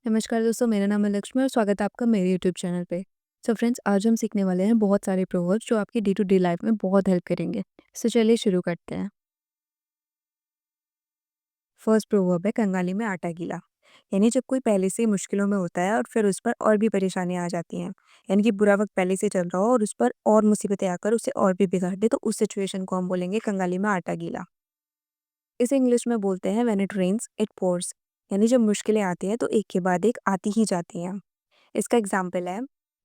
नमस्कार दोस्तों, मेरा नाम है लक्ष्मी और स्वागत है आपका मेरे यूट्यूब चैनल पे। सो फ्रेंड्स, आज हम सीखने वाले हैं बहुत सारे प्रोवर्ब्स जो आपकी डे टू डे लाइफ में बहुत हेल्प करेंगे। सो चलिए शुरू करते हैं। फर्स्ट प्रोवर्ब है कंगाली में आटा गीला। यानी जब कोई पहले से ही मुश्किलों में होता है और फिर उस पर और भी परेशानियां आ जाती हैं, यानी कि बुरा वक्त पहले से चल रहा हो और उस पर और मुसीबतें आकर उसे और भी बिगाड़ दे, तो उस सिचुएशन को हम बोलेंगे कंगाली में आटा गीला। इसे इंग्लिश में बोलते हैं when it rains it pours. यानी जब मुश्किलें आती हैं तो एक के बाद एक आती ही जाती हैं। इसका एग्जाम्पल है,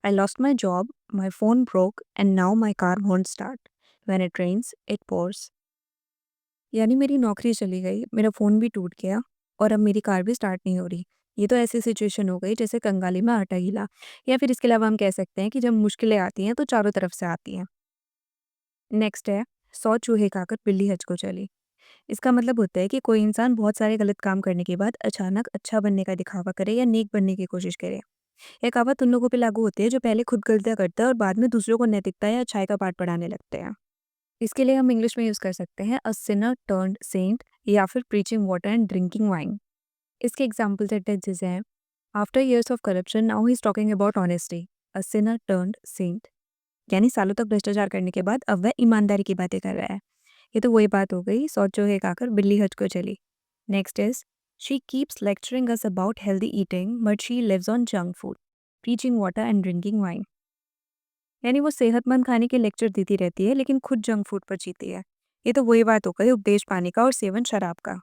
I lost my job, my phone broke and now my car won't start, when it rains it pours. यानी मेरी नौकरी चली गई, मेरा फ़ोन भी टूट गया और अब मेरी कार भी स्टार्ट नहीं हो रही। ये तो ऐसी सिचुएशन हो गई जैसे कंगाली में आटा गीला। या फिर इसके अलावा हम कह सकते हैं कि जब मुश्किलें आती हैं तो चारों तरफ से आती हैं। नेक्स्ट है, 100 चूहे खाकर बिल्ली हज को चली। इसका मतलब होता है कि कोई इंसान बहुत सारे गलत काम करने के बाद अचानक अच्छा बनने का दिखावा करे या नेक बनने की कोशिश करे। ये कहावत उन लोगों पे लागू होती है जो पहले खुद गलतियाँ करते हैं और बाद में दूसरों को नैतिकता या अच्छाई का पाठ पढ़ाने लगते हैं। इसके लिए हम इंग्लिश में यूज़ कर सकते हैं अ सिनर टर्न्ड सेंट या फिर preaching water and drinking wine. इसके एग्जाम्पल सेंटेंसेस हैं, after years of corruption now he is talking about honesty, a sinner turned saint. यानी सालों तक भ्रष्टाचार करने के बाद अब वह ईमानदारी की बातें कर रहा है। ये तो वही बात हो गई, सौ चूहे खाकर बिल्ली हज को चली। Next is, she keeps lecturing us about healthy eating but she lives on junk food, preaching water and drinking wine. यानी वो सेहतमंद खाने के लेक्चर देती रहती है लेकिन खुद जंक फूड पर जीती है। ये तो वही बात हो गई उपदेश पानी का और सेवन शराब का।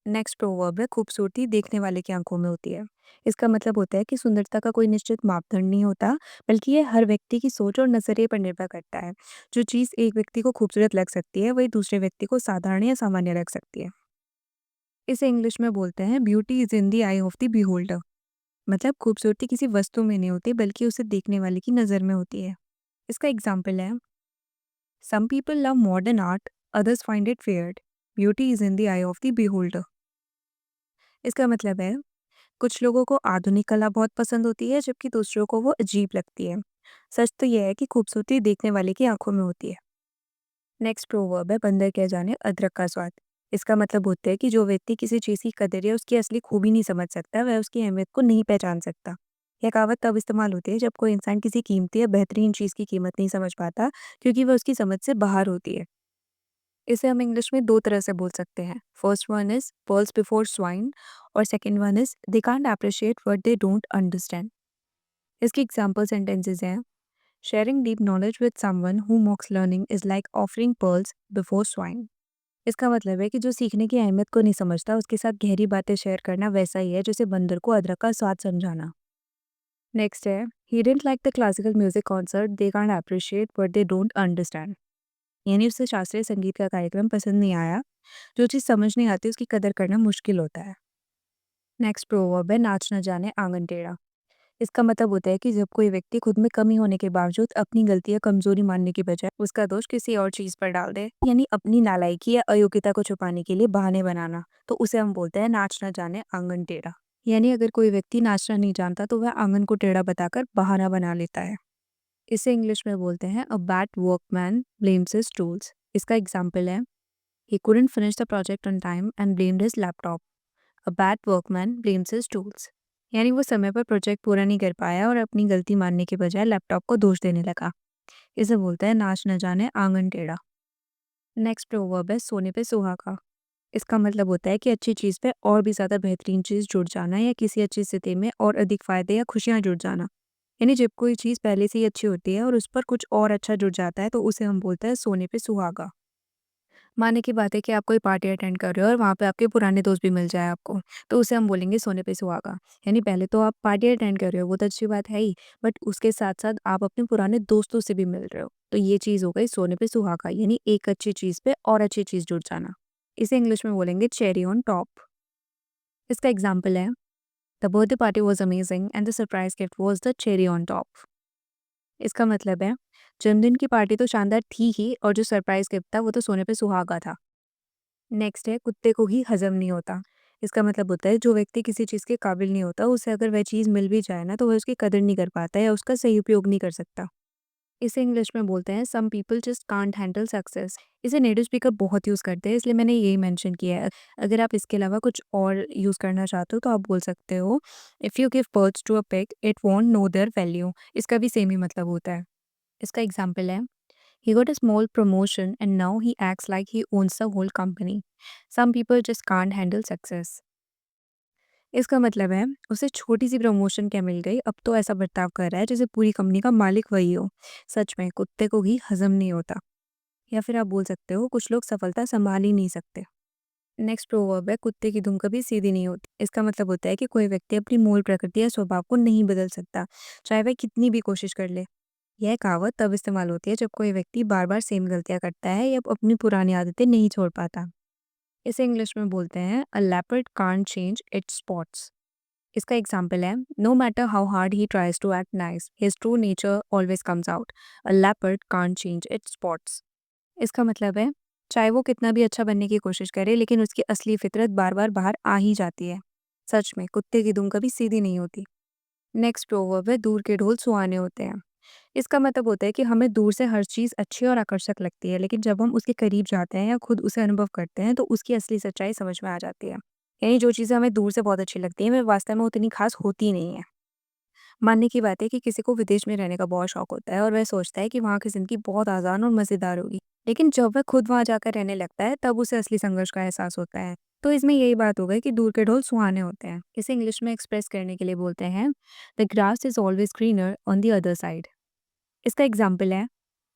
नेक्स्ट प्रोवर्ब है, खूबसूरती देखने वाले की आंखों में होती है। इसका मतलब होता है कि सुंदरता का कोई निश्चित मापदंड नहीं होता, बल्कि ये हर व्यक्ति की सोच और नजरिए पर निर्भर करता है। जो चीज़ एक व्यक्ति को खूबसूरत लग सकती है वही दूसरे व्यक्ति को साधारण या सामान्य लग सकती है। इसे इंग्लिश में बोलते हैं beauty is in the eye of the beholder. मतलब खूबसूरती किसी वस्तु में नहीं होती बल्कि उसे देखने वाले की नज़र में होती है। इसका एग्जाम्पल है, some people love modern art, others find it weird, beauty is in the eye of the beholder. इसका मतलब है, कुछ लोगों को आधुनिक कला बहुत पसंद होती है जबकि दूसरों को वो अजीब लगती है। सच तो यह है कि खूबसूरती देखने वाले की आंखों में होती है। नेक्स्ट प्रोवर्ब है, बंदर क्या जाने अदरक का स्वाद। इसका मतलब होता है कि जो व्यक्ति किसी चीज़ की कदर या उसकी असली खूबी नहीं समझ सकता वह उसकी अहमियत को नहीं पहचान सकता। यह कहावत तब इस्तेमाल होती है जब कोई इंसान किसी कीमती या बेहतरीन चीज़ की कीमत नहीं समझ पाता, क्योंकि वह उसकी समझ से बाहर होती है। इसे हम इंग्लिश में दो तरह से बोल सकते हैं। First one is pearls before swine और second one is they can't appreciate what they don't understand. इसकी एग्जांपल सेंटेंसेस हैं, sharing deep knowledge with someone who mocks learning is like offering pearls before swine. इसका मतलब है कि जो सीखने की अहमियत को नहीं समझता उसके साथ गहरी बातें शेयर करना वैसा ही है जैसे बंदर को अदरक का स्वाद समझाना। नेक्स्ट है, he didn't like the classical music concert, they can't appreciate what they don't understand. यानी उसे शास्त्रीय संगीत का कार्यक्रम पसंद नहीं आया। जो चीज़ समझ नहीं आती उसकी कदर करना मुश्किल होता है। नेक्स्ट प्रोवर्ब है, नाच न जाने आंगन टेढ़ा। इसका मतलब होता है कि जब कोई व्यक्ति खुद में कमी होने के बावजूद अपनी गलती या कमजोरी मानने के बजाय उसका दोष किसी और चीज पर डाल दे, यानी अपनी नालायकी या अयोग्यता को छुपाने के लिए बहाने बनाना, तो उसे हम बोलते हैं नाच न जाने आंगन टेढ़ा। यानी अगर कोई व्यक्ति नाचना नहीं जानता तो वह आंगन को टेढ़ा बताकर बहाना बना लेता है। इसे इंग्लिश में बोलते हैं a bad workman blames his tools. इसका एग्जाम्पल है, he couldn't finish the project on time and blamed his laptop. A bad workman blames his tools. यानी वो समय पर प्रोजेक्ट पूरा नहीं कर पाया और अपनी गलती मानने के बजाय लैपटॉप को दोष देने लगा। इसे बोलते हैं नाच न जाने आंगन टेढ़ा। नेक्स्ट प्रोवर्ब है, सोने पे सुहागा। इसका मतलब होता है कि अच्छी चीज़ पे और भी ज़्यादा बेहतरीन चीज़ जुड़ जाना या किसी अच्छी स्थिति में और अधिक फायदे या खुशियाँ जुड़ जाना। यानी जब कोई चीज़ पहले से ही अच्छी होती है और उस पर कुछ और अच्छा जुड़ जाता है तो उसे हम बोलते हैं सोने पे सुहागा। माने की बात है कि आप कोई पार्टी अटेंड कर रहे हो और वहाँ पे आपके पुराने दोस्त भी मिल जाए आपको, तो उसे हम बोलेंगे सोने पे सुहागा। यानी पहले तो आप पार्टी अटेंड कर रहे हो, वो तो अच्छी बात है ही, बट उसके साथ-साथ आप अपने पुराने दोस्तों से भी मिल रहे हो। तो ये चीज़ हो गई सोने पे सुहागा, यानी एक अच्छी चीज़ पे और अच्छी चीज़ जुड़ जाना। इसे इंग्लिश में बोलेंगे चेरी ऑन टॉप। इसका एग्जाम्पल है, the birthday party was amazing and the surprise gift was the cherry on top. इसका मतलब है, जन्मदिन की पार्टी तो शानदार थी ही और जो सरप्राइज गिफ्ट था वो तो सोने पे सुहागा था। नेक्स्ट है, कुत्ते को ही हजम नहीं होता। इसका मतलब होता है जो व्यक्ति किसी चीज़ के काबिल नहीं होता उसे अगर वह चीज़ मिल भी जाए ना तो वह उसकी कदर नहीं कर पाता या उसका सही उपयोग नहीं कर सकता। इसे इंग्लिश में बोलते हैं some people just can't handle success. इसे नेटिव स्पीकर बहुत यूज़ करते हैं, इसलिए मैंने यही मेंशन किया है। अगर आप इसके अलावा कुछ और यूज़ करना चाहते हो तो आप बोल सकते हो, if you give birds to a pig it won't know their value. इसका भी सेम ही मतलब होता है। इसका एग्जाम्पल है, he got a small promotion and now he acts like he owns the whole company. Some people just can't handle success. इसका मतलब है, उसे छोटी सी प्रमोशन क्या मिल गई, अब तो ऐसा बर्ताव कर रहा है जैसे पूरी कंपनी का मालिक वही हो। सच में कुत्ते को ही हजम नहीं होता। या फिर आप बोल सकते हो, कुछ लोग सफलता संभाल ही नहीं सकते। नेक्स्ट प्रोवर्ब है, कुत्ते की दुम कभी सीधी नहीं होती। इसका मतलब होता है कि कोई व्यक्ति अपनी मूल प्रकृति या स्वभाव को नहीं बदल सकता, चाहे वह कितनी भी कोशिश कर ले। यह कहावत तब इस्तेमाल होती है जब कोई व्यक्ति बार बार सेम गलतियां करता है या अपनी पुरानी आदतें नहीं छोड़ पाता। इसे इंग्लिश में बोलते हैं a leopard can't change its spots. इसका एग्जाम्पल है, no matter how hard he tries to act nice his true nature always comes out. A leopard can't change its spots. इसका मतलब है, चाहे वो कितना भी अच्छा बनने की कोशिश करे लेकिन उसकी असली फितरत बार बार बाहर आ ही जाती है। सच में कुत्ते की दुम कभी सीधी नहीं होती। नेक्स्ट प्रोवर्ब है, दूर के ढोल सुहाने होते हैं। इसका मतलब होता है कि हमें दूर से हर चीज़ अच्छी और आकर्षक लगती है, लेकिन जब हम उसके करीब जाते हैं या खुद उसे अनुभव करते हैं तो उसकी असली सच्चाई समझ में आ जाती है। यानी जो चीज़ें हमें दूर से बहुत अच्छी लगती हैं वे वास्तव में उतनी खास होती नहीं है। मानने की बात है कि किसी को विदेश में रहने का बहुत शौक होता है और वह सोचता है कि वहाँ की ज़िंदगी बहुत आसान और मज़ेदार होगी। लेकिन जब वह खुद वहाँ जाकर रहने लगता है तब उसे असली संघर्ष का एहसास होता है। तो इसमें यही बात हो गई कि दूर के ढोल सुहाने होते हैं। इसे इंग्लिश में एक्सप्रेस करने के लिए बोलते हैं, the grass is always greener on the other side. इसका एग्जाम्पल है,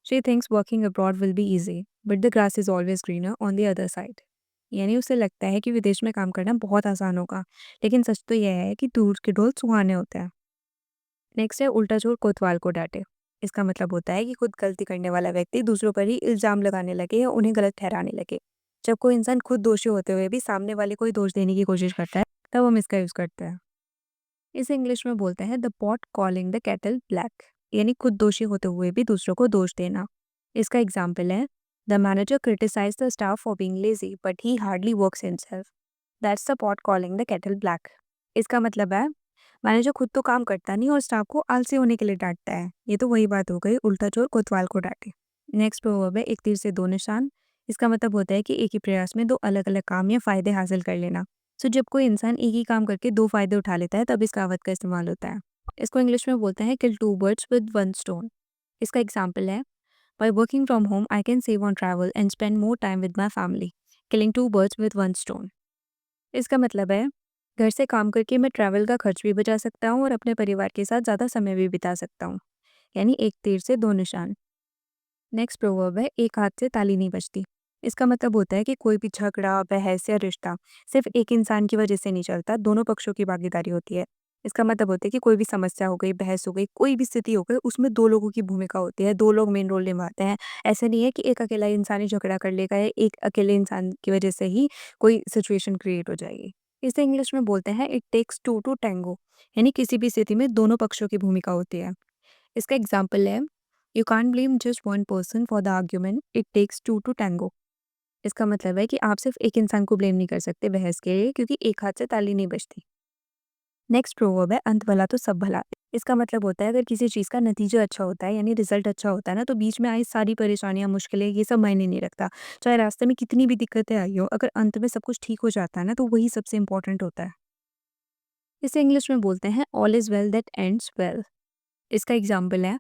she thinks working abroad will be easy but the grass is always greener on the other side. यानी उसे लगता है कि विदेश में काम करना बहुत आसान होगा, लेकिन सच तो यह है कि दूर के ढोल सुहाने होते हैं। नेक्स्ट है, उल्टा चोर कोतवाल को डांटे। इसका मतलब होता है कि खुद गलती करने वाला व्यक्ति दूसरों पर ही इल्जाम लगाने लगे या उन्हें गलत ठहराने लगे। जब कोई इंसान खुद दोषी होते हुए भी सामने वाले को ही दोष देने की कोशिश करता है, तब हम इसका यूज करते हैं। इसे इंग्लिश में बोलते हैं the pot calling the kettle black. यानी खुद दोषी होते हुए भी दूसरों को दोष देना। इसका एग्जाम्पल है, the manager criticise the staff for being lazy but he hardly works himself. That's the pot calling the kettle black. इसका मतलब है, मैनेजर खुद तो काम करता नहीं और स्टाफ को आलसी होने के लिए डांटता है। ये तो वही बात हो गई, उल्टा चोर कोतवाल को डांटे। नेक्स्ट प्रोवर्ब है, एक तीर से दो निशान। इसका मतलब होता है कि एक ही प्रयास में दो अलग अलग काम या फायदे हासिल कर लेना। सो जब कोई इंसान एक ही काम करके दो फायदे उठा लेता है तब इस कहावत का इस्तेमाल होता है। इसको इंग्लिश में बोलते हैं kill two birds with one stone. इसका एग्जाम्पल है, by working from home I can save on travel and spend more time with my family. Killing two birds with one stone. इसका मतलब है, घर से काम करके मैं ट्रैवल का खर्च भी बचा सकता हूँ और अपने परिवार के साथ ज़्यादा समय भी बिता सकता हूँ। यानी एक तीर से दो निशान। नेक्स्ट प्रोवर्ब है, एक हाथ से ताली नहीं बजती। इसका मतलब होता है कि कोई भी झगड़ा, बहस या रिश्ता सिर्फ एक इंसान की वजह से नहीं चलता, दोनों पक्षों की भागीदारी होती है। इसका मतलब होता है कि कोई भी समस्या हो गई, बहस हो गई, कोई भी स्थिति हो गई, उसमें दो लोगों की भूमिका होती है, दो लोग मेन रोल निभाते हैं। ऐसा नहीं है कि एक अकेला इंसान ही झगड़ा कर लेगा या एक अकेले इंसान की वजह से ही कोई सिचुएशन क्रिएट हो जाएगी। इसे इंग्लिश में बोलते हैं it takes two to tango. यानी किसी भी स्थिति में दोनों पक्षों की भूमिका होती है। इसका एग्जाम्पल है, you can't blame just one person for the argument, it takes two to tango. इसका मतलब है कि आप सिर्फ एक इंसान को ब्लेम नहीं कर सकते बहस के लिए, क्योंकि एक हाथ से ताली नहीं बजती। नेक्स्ट प्रोवर्ब है, अंत भला तो सब भला। इसका मतलब होता है, अगर किसी चीज़ का नतीजा अच्छा होता है यानी रिजल्ट अच्छा होता है ना, तो बीच में आई सारी परेशानियां, मुश्किलें, ये सब मायने नहीं रखता। चाहे रास्ते में कितनी भी दिक्कतें आई हो, अगर अंत में सब कुछ ठीक हो जाता है ना, तो वही सबसे इंपॉर्टेंट होता है। इसे इंग्लिश में बोलते हैं all is well that ends well. इसका एग्जाम्पल है,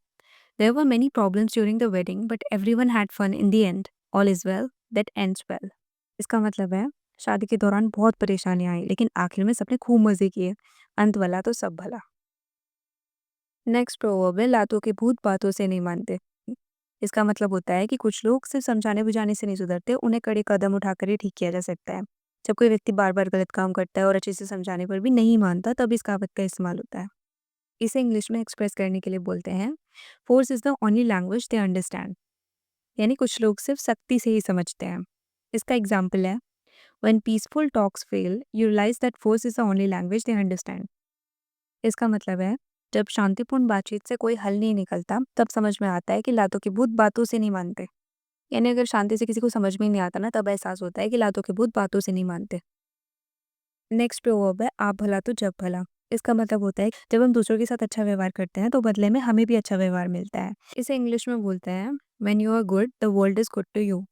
there were many problems during the wedding, but everyone had fun in the end. All is well that ends well. इसका मतलब है, शादी के दौरान बहुत परेशानियां आई लेकिन आखिर में सबने खूब मजे किए। अंत भला तो सब भला। नेक्स्ट प्रोवर्ब है, लातों के भूत बातों से नहीं मानते। इसका मतलब होता है कि कुछ लोग सिर्फ समझाने बुझाने से नहीं सुधरते, उन्हें कड़े कदम उठाकर ही ठीक किया जा सकता है। जब कोई व्यक्ति बार बार गलत काम करता है और अच्छे से समझाने पर भी नहीं मानता, तब इस कहावत का इस्तेमाल होता है। इसे इंग्लिश में एक्सप्रेस करने के लिए बोलते हैं, force is the only language they understand. यानी कुछ लोग सिर्फ सख्ती से ही समझते हैं। इसका एग्जाम्पल है, when peaceful talks fail you realise that force is the only language they understand. इसका मतलब है, जब शांतिपूर्ण बातचीत से कोई हल नहीं निकलता तब समझ में आता है कि लातों के भूत बातों से नहीं मानते। यानी अगर शांति से किसी को समझ में ही नहीं आता ना, तब एहसास होता है कि लातों के भूत बातों से नहीं मानते। नेक्स्ट प्रोवर्ब है, आप भला तो जग भला। इसका मतलब होता है जब हम दूसरों के साथ अच्छा व्यवहार करते हैं तो बदले में हमें भी अच्छा व्यवहार मिलता है। इसे इंग्लिश में बोलते हैं when you are good the world is good to you.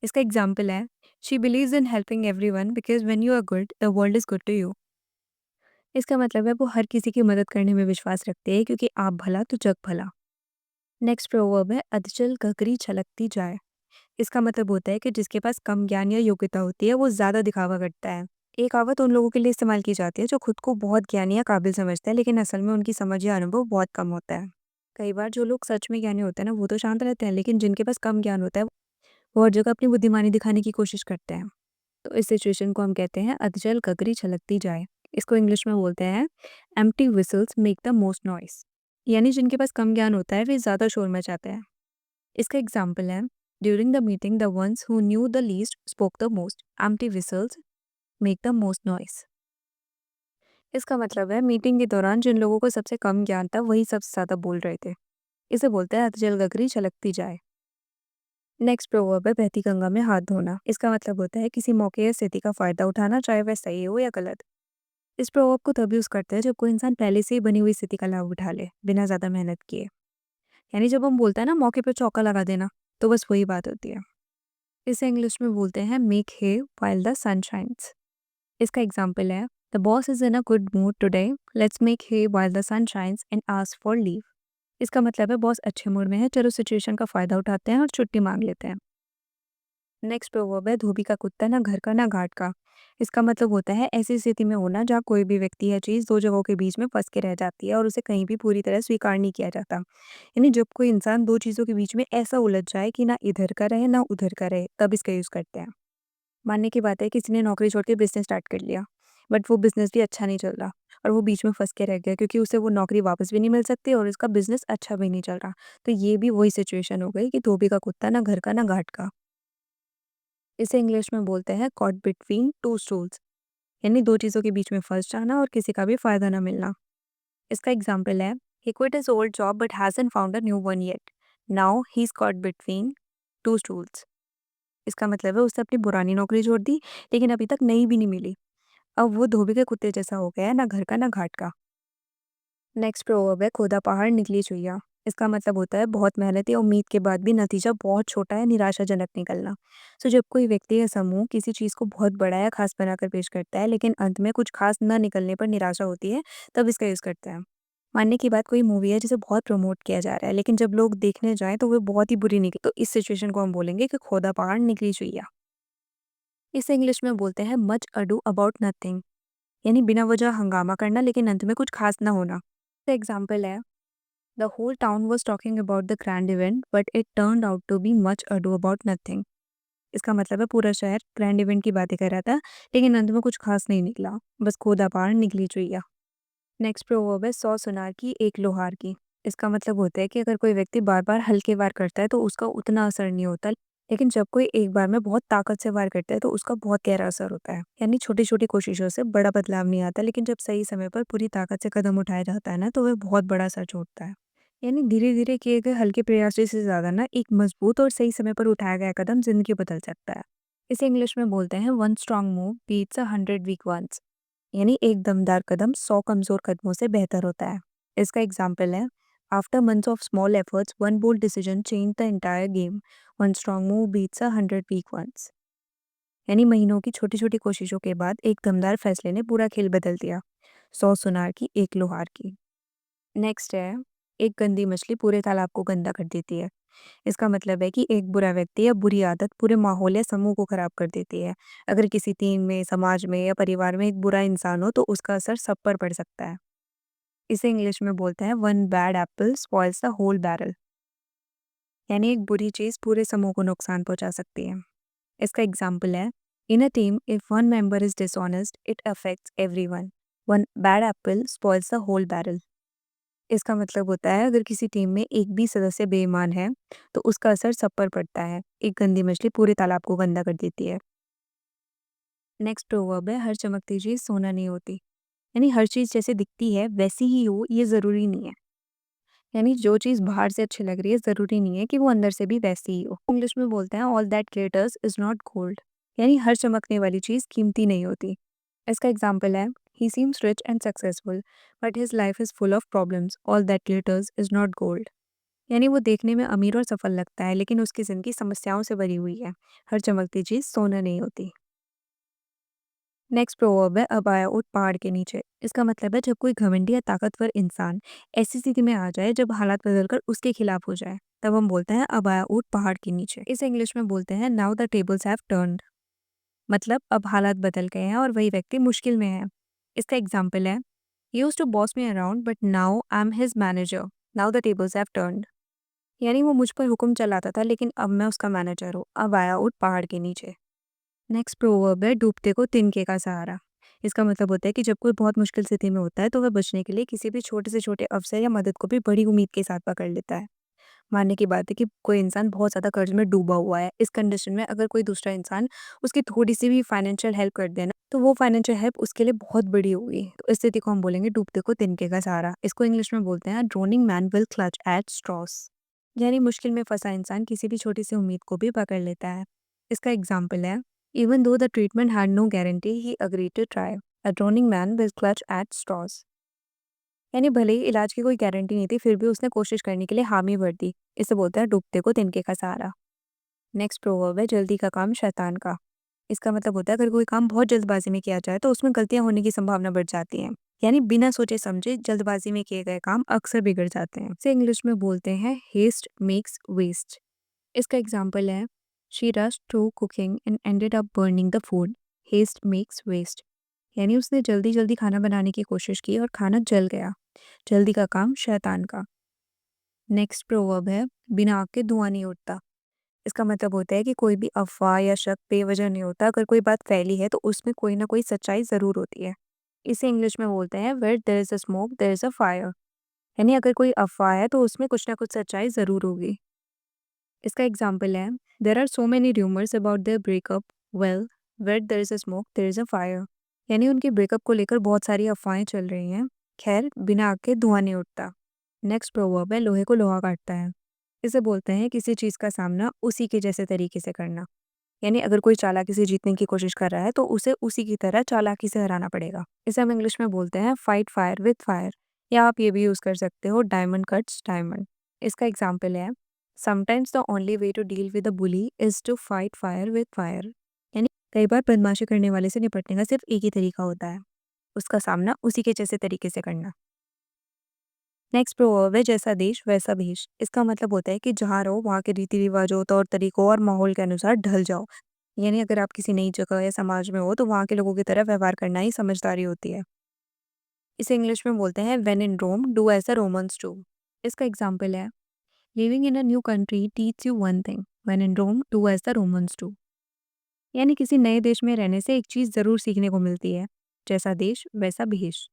इसका एग्जाम्पल है she believes in helping everyone because when you are good the world is good to you. इसका मतलब है वो हर किसी की मदद करने में विश्वास रखते हैं क्योंकि आप भला तो जग भला। नेक्स्ट प्रोवर्ब है अधजल गगरी छलकती जाए। इसका मतलब होता है कि जिसके पास कम ज्ञान या योग्यता होती है वो ज़्यादा दिखावा करता है। एक कहावत उन लोगों के लिए इस्तेमाल की जाती है जो खुद को बहुत ज्ञानी या काबिल समझते हैं लेकिन असल में उनकी समझ या अनुभव बहुत कम होता है। कई बार जो लोग सच में ज्ञानी होते हैं ना वो तो शांत रहते हैं लेकिन जिनके पास कम ज्ञान होता है वो हर जगह अपनी बुद्धिमानी दिखाने की कोशिश करते हैं। तो इस सिचुएशन को हम कहते हैं अधजल गगरी छलकती जाए। इसको इंग्लिश में बोलते हैं empty whistles make the most noise. यानी जिनके पास कम ज्ञान होता है वे ज़्यादा शोर मचाते हैं। इसका एग्जाम्पल है during the meeting the ones who knew the least spoke the most empty whistles make the most noise. इसका मतलब है मीटिंग के दौरान जिन लोगों को सबसे कम ज्ञान था वही सबसे ज़्यादा बोल रहे थे। इसे बोलते हैं अधजल गगरी छलकती जाए। नेक्स्ट प्रोवर्ब है बहती गंगा में हाथ धोना। इसका मतलब होता है किसी मौके या स्थिति का फायदा उठाना चाहे वह सही हो या गलत। इस प्रोवर्ब को तब यूज़ करते हैं जब कोई इंसान पहले से ही बनी हुई स्थिति का लाभ उठा ले बिना ज़्यादा मेहनत किए। यानी जब हम बोलते हैं ना मौके पे चौका लगा देना तो बस वही बात होती है। इसे इंग्लिश में बोलते हैं make hay while the sun shines. इसका एग्जाम्पल है the boss is in a good mood today let's make hay while the sun shines and ask for leave. इसका मतलब है बॉस अच्छे मूड में है चलो सिचुएशन का फायदा उठाते हैं और छुट्टी मांग लेते हैं। नेक्स्ट प्रोवर्ब है धोबी का कुत्ता ना घर का ना घाट का। इसका मतलब होता है ऐसी स्थिति में होना जहाँ कोई भी व्यक्ति या चीज़ दो जगहों के बीच में फंस के रह जाती है और उसे कहीं भी पूरी तरह स्वीकार नहीं किया जाता। यानी जब कोई इंसान दो चीज़ों के बीच में ऐसा उलझ जाए कि ना इधर का रहे ना उधर का रहे तब इसका यूज़ करते हैं। मानने की बात है किसी ने नौकरी छोड़ के बिजनेस स्टार्ट कर लिया बट वो बिजनेस भी अच्छा नहीं चल रहा और वो बीच में फंस के रह गया क्योंकि उसे वो नौकरी वापस भी नहीं मिल सकती और उसका बिजनेस अच्छा भी नहीं चल रहा। तो ये भी वही सिचुएशन हो गई कि धोबी का कुत्ता ना घर का ना घाट का। इसे इंग्लिश में बोलते हैं कॉट बिटवीन टू स्टूल्स। यानी दो चीज़ों के बीच में फंस जाना और किसी का भी फायदा ना मिलना। इसका एग्जाम्पल है he quit his old job but hasn't found a new one yet. Now he is caught between two stools. इसका मतलब है उसने अपनी पुरानी नौकरी छोड़ दी लेकिन अभी तक नई भी नहीं मिली। अब वो धोबी के कुत्ते जैसा हो गया है ना घर का ना घाट का। नेक्स्ट प्रोवर्ब है खोदा पहाड़ निकली चुईया। इसका मतलब होता है बहुत मेहनत या उम्मीद के बाद भी नतीजा बहुत छोटा है निराशाजनक निकलना। सो जब कोई व्यक्ति या समूह किसी चीज़ को बहुत बड़ा या खास बनाकर पेश करता है लेकिन अंत में कुछ खास न निकलने पर निराशा होती है तब इसका यूज़ करते हैं। मानने की बात कोई मूवी है जिसे बहुत प्रमोट किया जा रहा है लेकिन जब लोग देखने जाएं तो वो बहुत ही बुरी निकली तो इस सिचुएशन को हम बोलेंगे कि खोदा पहाड़ निकली चुईया। इसे इंग्लिश में बोलते हैं मच अडू अबाउट नथिंग। यानी बिना वजह हंगामा करना लेकिन अंत में कुछ खास ना होना। एग्जाम्पल है the whole town was talking about the grand event but it turn out to be much ado about nothing. इसका मतलब है पूरा शहर ग्रैंड इवेंट की बातें कर रहा था लेकिन अंत में कुछ खास नहीं निकला बस खोदा पहाड़ निकली चुईया। नेक्स्ट प्रोवर्ब है 100 सुनार की एक लोहार की। इसका मतलब होता है कि अगर कोई व्यक्ति बार बार हल्के वार करता है तो उसका उतना असर नहीं होता लेकिन जब कोई एक बार में बहुत ताकत से वार करता है तो उसका बहुत गहरा असर होता है। यानी छोटी छोटी कोशिशों से बड़ा बदलाव नहीं आता लेकिन जब सही समय पर पूरी ताकत से कदम उठाया जाता है ना तो वह बहुत बड़ा असर छोड़ता है। यानी धीरे धीरे किए गए हल्के प्रयास से ज्यादा ना एक मजबूत और सही समय पर उठाया गया कदम जिंदगी बदल सकता है। इसे इंग्लिश में बोलते हैं one strong move beats 100 weak ones. यानी एक दमदार कदम 100 कमजोर कदमों से बेहतर होता है। इसका एग्जाम्पल है after months of small efforts one bold decision change the entire game. One strong move beats 100 weak ones. यानी महीनों की छोटी छोटी कोशिशों के बाद एक दमदार फैसले ने पूरा खेल बदल दिया। 100 सुनार की एक लोहार की। नेक्स्ट है एक गंदी मछली पूरे तालाब को गंदा कर देती है। इसका मतलब है कि एक बुरा व्यक्ति या बुरी आदत पूरे माहौल या समूह को खराब कर देती है। अगर किसी टीम में समाज में या परिवार में एक बुरा इंसान हो तो उसका असर सब पर पड़ सकता है। इसे इंग्लिश में बोलते हैं one bad apple spoils the whole barrel. यानी एक बुरी चीज पूरे समूह को नुकसान पहुंचा सकती है। इसका एग्जाम्पल है in a team if one member is dishonest it affects everyone. One bad apple spoils the whole barrel. इसका मतलब होता है अगर किसी टीम में एक भी सदस्य बेईमान है तो उसका असर सब पर पड़ता है। एक गंदी मछली पूरे तालाब को गंदा कर देती है। नेक्स्ट प्रोवर्ब है हर चमकती चीज सोना नहीं होती। यानी हर चीज जैसे दिखती है वैसी ही हो ये जरूरी नहीं है। यानी जो चीज बाहर से अच्छी लग रही है जरूरी नहीं है कि वो अंदर से भी वैसी ही हो। इंग्लिश में बोलते हैं all that glitters is not gold. यानी हर चमकने वाली चीज कीमती नहीं होती। इसका एग्जाम्पल है He seems rich and successful, but his life is full of problems. All that glitters is not gold. यानी वो देखने में अमीर और सफल लगता है, लेकिन उसकी ज़िंदगी समस्याओं से भरी हुई है। हर चमकती चीज़ सोना नहीं होती। नेक्स्ट प्रोवर्ब है अबाया ऊँट पहाड़ के नीचे। इसका मतलब है जब कोई घमंडी या ताकतवर इंसान ऐसी स्थिति में आ जाए जब हालात बदलकर उसके खिलाफ हो जाए, तब हम बोलते हैं अबाया ऊँट पहाड़ के नीचे। इसे इंग्लिश में बोलते हैं now the tables have turned. मतलब अब हालात बदल गए हैं और वही व्यक्ति मुश्किल में है। इसका एग्जाम्पल है he used to boss me around but now I am his manager. Now the tables have turned. यानी वो मुझ पर हुक्म चलाता था, लेकिन अब मैं उसका मैनेजर हूँ। अब आया ऊँट पहाड़ के नीचे। नेक्स्ट प्रोवर्ब है डूबते को तिनके का सहारा। इसका मतलब होता है कि जब कोई बहुत मुश्किल स्थिति में होता है तो वह बचने के लिए किसी भी छोटे से छोटे अवसर या मदद को भी बड़ी उम्मीद के साथ पकड़ लेता है। मानने की बात है कि कोई इंसान बहुत ज़्यादा कर्ज में डूबा हुआ है। इस कंडीशन में अगर कोई दूसरा इंसान उसकी थोड़ी सी भी फाइनेंशियल हेल्प कर देना, तो वो फाइनेंशियल हेल्प उसके लिए बहुत बड़ी होगी। तो इस स्थिति को हम बोलेंगे डूबते को तिनके का सहारा। इसको इंग्लिश में बोलते हैं drowning man will clutch at straws. यानी मुश्किल में फंसा इंसान किसी भी छोटी सी उम्मीद को भी पकड़ लेता है। इसका एग्जाम्पल है even though the treatment had no guarantee he agree to try. A drowning man will clutch at straws. यानी भले ही इलाज की कोई गारंटी नहीं थी, फिर भी उसने कोशिश करने के लिए हामी भर दी। इसे बोलते हैं डूबते को तिनके का सहारा। नेक्स्ट प्रोवर्ब है जल्दी का काम शैतान का। इसका मतलब होता है अगर कोई काम बहुत जल्दबाजी में किया जाए तो उसमें गलतियां होने की संभावना बढ़ जाती है। यानी बिना सोचे समझे जल्दबाजी में किए गए काम अक्सर बिगड़ जाते हैं। इसे इंग्लिश में बोलते हैं हेस्ट मेक्स वेस्ट। इसका एग्जाम्पल है she rush to cooking and ended up burning the food. Haste makes waste. यानी उसने जल्दी जल्दी खाना बनाने की कोशिश की और खाना जल गया। जल्दी का काम शैतान का। नेक्स्ट प्रोवर्ब है बिना आग के धुआं नहीं उठता। इसका मतलब होता है कि कोई भी अफवाह या शक बेवजह नहीं होता। अगर कोई बात फैली है तो उसमें कोई ना कोई सच्चाई जरूर होती है। इसे इंग्लिश में बोलते हैं where there is a smoke there is a fire. यानी अगर कोई अफवाह है तो उसमें कुछ ना कुछ सच्चाई जरूर होगी। इसका एग्जाम्पल है there are so many rumours about their breakup. Well where there is a smoke there is a fire. यानी उनके ब्रेकअप को लेकर बहुत सारी अफवाहें चल रही हैं। खैर बिना आग के धुआं नहीं उठता। नेक्स्ट प्रोवर्ब है लोहे को लोहा काटता है। इसे बोलते हैं किसी चीज़ का सामना उसी के जैसे तरीके से करना। यानी अगर कोई चालाकी से जीतने की कोशिश कर रहा है तो उसे उसी की तरह चालाकी से हराना पड़ेगा। इसे हम इंग्लिश में बोलते हैं फाइट फायर विथ फायर। या आप ये भी यूज़ कर सकते हो डायमंड कट्स डायमंड। इसका एग्जाम्पल है sometimes the only way to deal with a bully is to fight fire with fire. यानी कई बार बदमाशी करने वाले से निपटने का सिर्फ एक ही तरीका होता है, उसका सामना उसी के जैसे तरीके से करना। नेक्स्ट प्रोवर्ब है जैसा देश वैसा भेष। इसका मतलब होता है कि जहाँ रहो वहाँ के रीति रिवाजों तौर तरीकों और माहौल के अनुसार ढल जाओ। यानी अगर आप किसी नई जगह या समाज में हो तो वहाँ के लोगों की तरह व्यवहार करना ही समझदारी होती है। इसे इंग्लिश में बोलते हैं when in Rome do as a Romans do. इसका एग्जाम्पल है living in a new country teach you one thing when in Rome do as the Romans do. यानी किसी नए देश में रहने से एक चीज़ ज़रूर सीखने को मिलती है, जैसा देश वैसा भेष।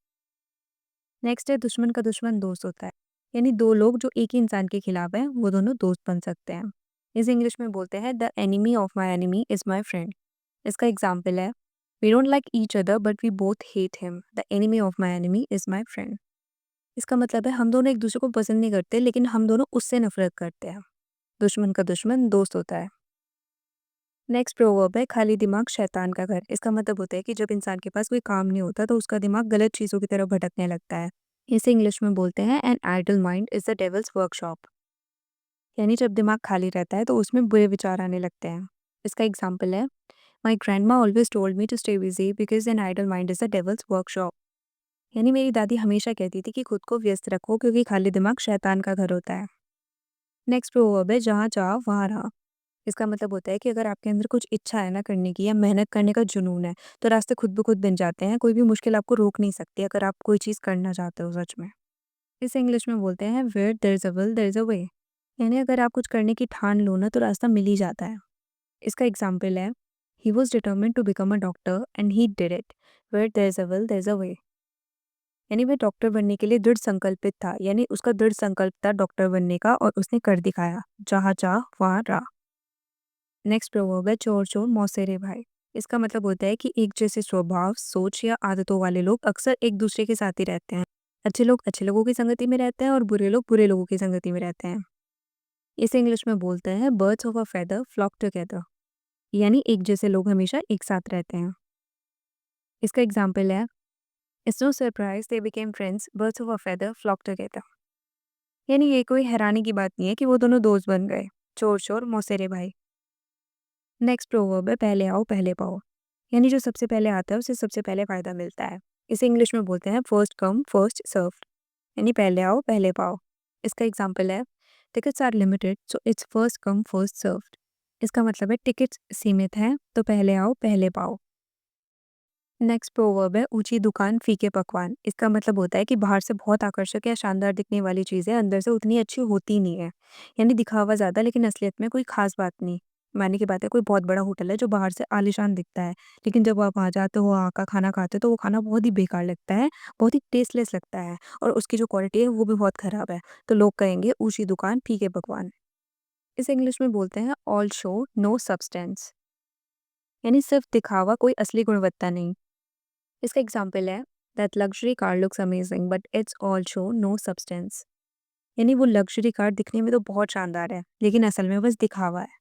नेक्स्ट है दुश्मन का दुश्मन दोस्त होता है। यानी दो लोग जो एक ही इंसान के खिलाफ हैं वो दोनों दोस्त बन सकते हैं। इसे इंग्लिश में बोलते हैं the enemy of my enemy is my friend. इसका एग्जाम्पल है we don't like each other but we both hate him. The enemy of my enemy is my friend. इसका मतलब है हम दोनों एक दूसरे को पसंद नहीं करते, लेकिन हम दोनों उससे नफरत करते हैं। दुश्मन का दुश्मन दोस्त होता है। नेक्स्ट प्रोवर्ब है खाली दिमाग शैतान का घर। इसका मतलब होता है कि जब इंसान के पास कोई काम नहीं होता तो उसका दिमाग गलत चीज़ों की तरफ भटकने लगता है। इसे इंग्लिश में बोलते हैं an idle mind is the devil's workshop. यानी जब दिमाग खाली रहता है तो उसमें बुरे विचार आने लगते हैं। इसका एग्जाम्पल है my grandma always told me to stay busy because an idle mind is the devil's workshop. यानी मेरी दादी हमेशा कहती थी कि खुद को व्यस्त रखो क्योंकि खाली दिमाग शैतान का घर होता है। नेक्स्ट प्रोवर्ब है जहाँ चाह वहाँ रहा। इसका मतलब होता है कि अगर आपके अंदर कुछ इच्छा है ना करने की या मेहनत करने का जुनून है तो रास्ते खुद ब खुद बन जाते हैं। कोई भी मुश्किल आपको रोक नहीं सकती अगर आप कोई चीज़ करना चाहते हो सच में। इसे इंग्लिश में बोलते हैं where there is a will there is a way. यानी अगर आप कुछ करने की ठान लो ना तो रास्ता मिल ही जाता है। इसका एग्जाम्पल है he was determined to become a doctor and he did it. Where there is a will there is a way. यानी वह डॉक्टर बनने के लिए दृढ़ संकल्पित था। यानी उसका दृढ़ संकल्प था डॉक्टर बनने का और उसने कर दिखाया। जहाँ चाह वहाँ राह। नेक्स्ट प्रोवर्ब है चोर चोर मौसेरे भाई। इसका मतलब होता है कि एक जैसे स्वभाव सोच या आदतों वाले लोग अक्सर एक दूसरे के साथ ही रहते हैं। अच्छे लोग अच्छे लोगों की संगति में रहते हैं और बुरे लोग बुरे लोगों की संगति में रहते हैं। इसे इंग्लिश में बोलते हैं birds of a feather flock together. यानी एक जैसे लोग हमेशा एक साथ रहते हैं। इसका एग्जाम्पल है it's no surprise they became friends, birds of a feather flock together. यानी ये कोई हैरानी की बात नहीं है कि वो दोनों दोस्त बन गए। चोर चोर मौसेरे भाई। नेक्स्ट प्रोवर्ब है पहले आओ पहले पाओ। यानी जो सबसे पहले आता है उसे सबसे पहले फ़ायदा मिलता है। इसे इंग्लिश में बोलते हैं फर्स्ट कम फर्स्ट सर्व्ड। यानी पहले आओ पहले पाओ। इसका एग्जांपल है tickets are limited so it's first come first served. इसका मतलब है टिकट्स सीमित हैं तो पहले आओ पहले पाओ। नेक्स्ट प्रोवर्ब है ऊंची दुकान फीके पकवान। इसका मतलब होता है कि बाहर से बहुत आकर्षक या शानदार दिखने वाली चीज़ें अंदर से उतनी अच्छी होती नहीं है। यानी दिखावा ज़्यादा लेकिन असलियत में कोई खास बात नहीं। मानने की बात है कोई बहुत बड़ा होटल है जो बाहर से आलीशान दिखता है, लेकिन जब आप वहाँ जाते हो वहाँ का खाना खाते हो तो वो खाना बहुत ही बेकार लगता है, बहुत ही टेस्टलेस लगता है और उसकी जो क्वालिटी है वो भी बहुत ख़राब है। तो लोग कहेंगे ऊंची दुकान फीके पकवान। इसे इंग्लिश में बोलते हैं ऑल शो नो सब्सटेंस। यानी सिर्फ दिखावा कोई असली गुणवत्ता नहीं। इसका एग्जाम्पल है that luxury car looks amazing but it's all show no substance. यानी वो लग्जरी कार दिखने में तो बहुत शानदार है लेकिन असल में बस दिखावा है।